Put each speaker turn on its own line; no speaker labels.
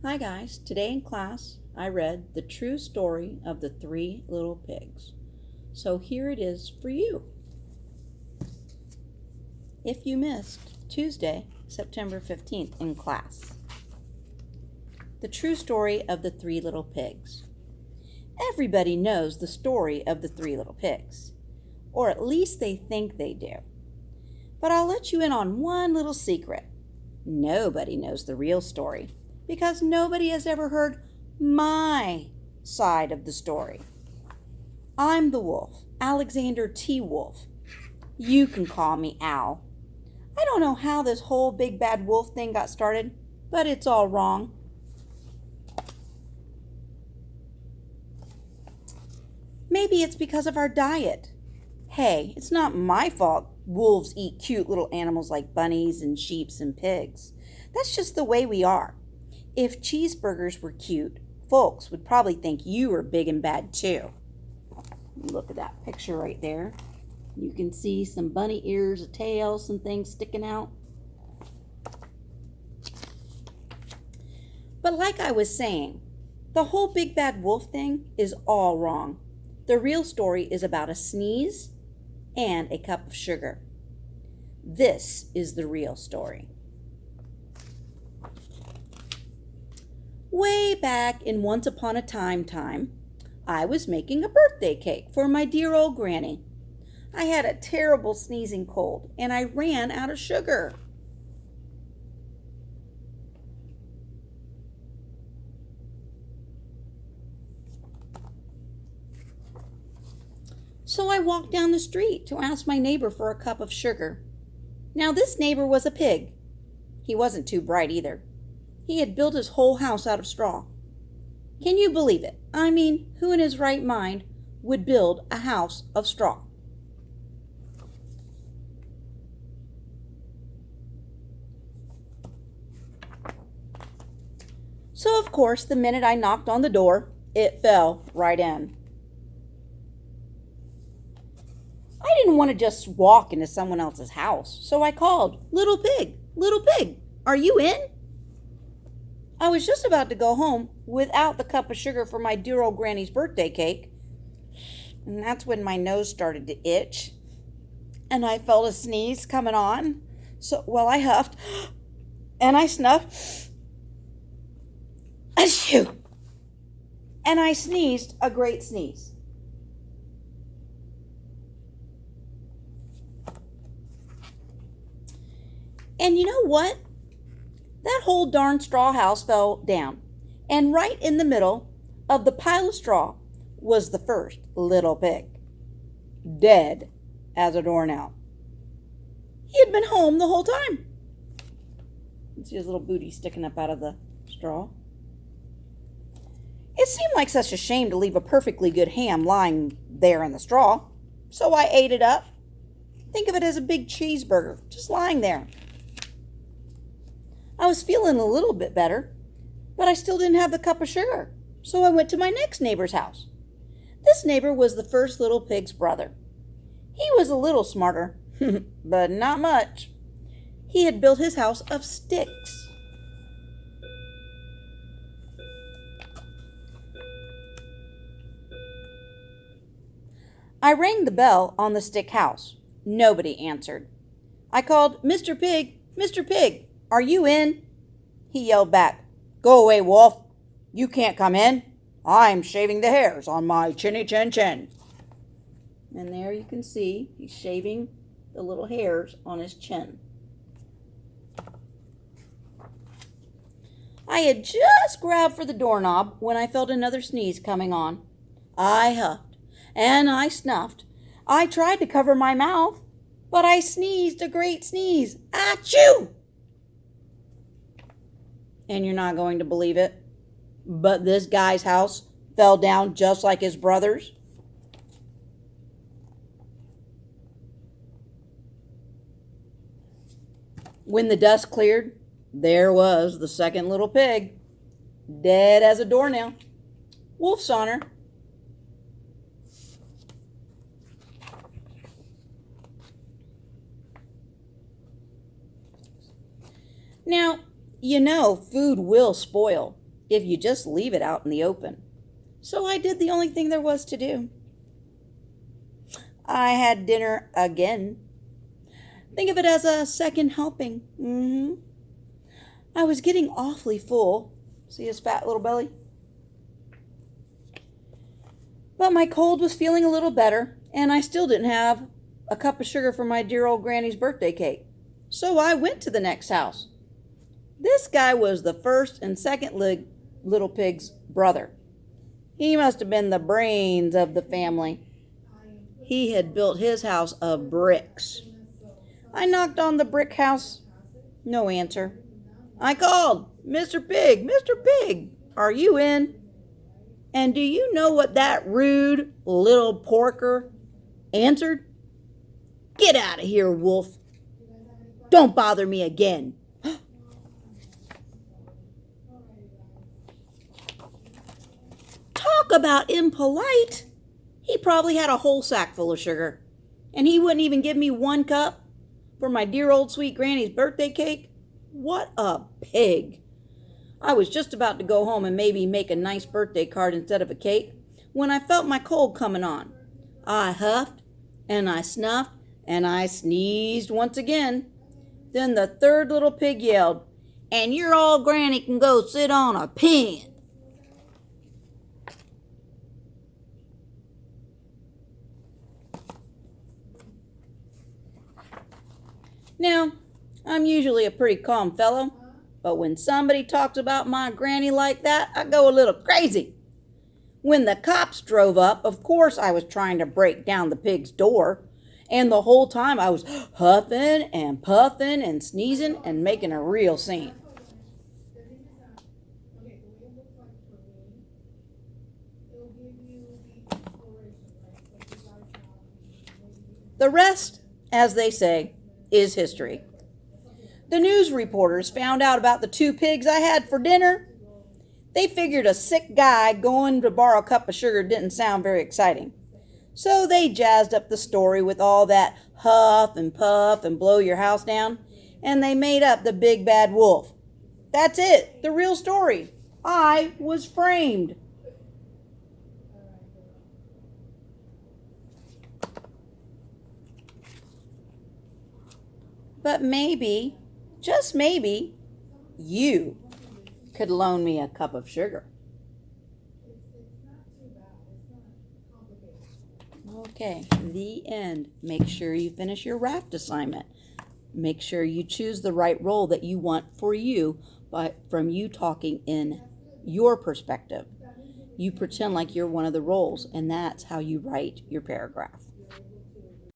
Hi guys, today in class I read The True Story of the Three Little Pigs. So here it is for you. If you missed Tuesday, September 15th in class. The True Story of the Three Little Pigs. Everybody knows the story of the Three Little Pigs, or at least they think they do. But I'll let you in on one little secret. Nobody knows the real story, because nobody has ever heard my side of the story. I'm the wolf, Alexander T. Wolf. You can call me Al. I don't know how this whole big bad wolf thing got started, but it's all wrong. Maybe it's because of our diet. Hey, it's not my fault wolves eat cute little animals like bunnies and sheep and pigs. That's just the way we are. If cheeseburgers were cute, folks would probably think you were big and bad too. Look at that picture right there. You can see some bunny ears, a tail, some things sticking out. But like I was saying, the whole big bad wolf thing is all wrong. The real story is about a sneeze and a cup of sugar. This is the real story. Way back in Once Upon a Time, I was making a birthday cake for my dear old granny. I had a terrible sneezing cold and I ran out of sugar. So I walked down the street to ask my neighbor for a cup of sugar. Now this neighbor was a pig. He wasn't too bright either. He had built his whole house out of straw. Can you believe it? I mean, who in his right mind would build a house of straw? So of course, the minute I knocked on the door, it fell right in. I didn't want to just walk into someone else's house, so I called, Little pig, are you in? I was just about to go home without the cup of sugar for my dear old granny's birthday cake, and that's when my nose started to itch, and I felt a sneeze coming on. I huffed, and I snuffed, achoo, and I sneezed a great sneeze. And you know what? That whole darn straw house fell down. And right in the middle of the pile of straw was the first little pig. Dead as a doornail. He had been home the whole time. You can see his little booty sticking up out of the straw. It seemed like such a shame to leave a perfectly good ham lying there in the straw. So I ate it up. Think of it as a big cheeseburger, just lying there. I was feeling a little bit better, but I still didn't have the cup of sugar, so I went to my next neighbor's house. This neighbor was the first little pig's brother. He was a little smarter, but not much. He had built his house of sticks. I rang the bell on the stick house. Nobody answered. I called, Mr. Pig, are you in? He yelled back, Go away, wolf. You can't come in. I'm shaving the hairs on my chinny chin chin. And there you can see he's shaving the little hairs on his chin. I had just grabbed for the doorknob when I felt another sneeze coming on. I huffed and I snuffed. I tried to cover my mouth, but I sneezed a great sneeze. Achoo! And you're not going to believe it, but this guy's house fell down just like his brother's. When the dust cleared, there was the second little pig, dead as a doornail. Wolf's honor. Now, you know food will spoil. if you just leave it out in the open. So I did the only thing there was to do. I had dinner again. Think of it as a second helping. I was getting awfully full. See his fat little belly? But my cold was feeling a little better, and I still didn't have a cup of sugar for my dear old granny's birthday cake. So I went to the next house. This guy was the first and second little pig's brother. He must have been the brains of the family. He had built his house of bricks. I knocked on the brick house. No answer. I called, "Mr. Pig, Mr. Pig, are you in?" And do you know what that rude little porker answered? "Get out of here, wolf. Don't bother me again." Talk about impolite. He probably had a whole sack full of sugar, and he wouldn't even give me 1 cup for my dear old sweet granny's birthday cake. What a pig. I was just about to go home and maybe make a nice birthday card instead of a cake when I felt my cold coming on. I huffed and I snuffed and I sneezed once again. Then the third little pig yelled, "And your old granny can go sit on a pin." Now, I'm usually a pretty calm fellow, but when somebody talks about my granny like that, I go a little crazy. When the cops drove up, of course I was trying to break down the pig's door, and the whole time I was huffing and puffing and sneezing and making a real scene. The rest, as they say, is history. The news reporters found out about the 2 pigs I had for dinner. They figured a sick guy going to borrow a cup of sugar didn't sound very exciting. So they jazzed up the story with all that huff and puff and blow your house down, and they made up the big bad wolf. That's it, the real story. I was framed. But maybe, just maybe, you could loan me a cup of sugar. Okay, the end. Make sure you finish your R.A.F.T assignment. Make sure you choose the right role that you want for you from you talking in your perspective. You pretend like you're one of the roles, and that's how you write your paragraph.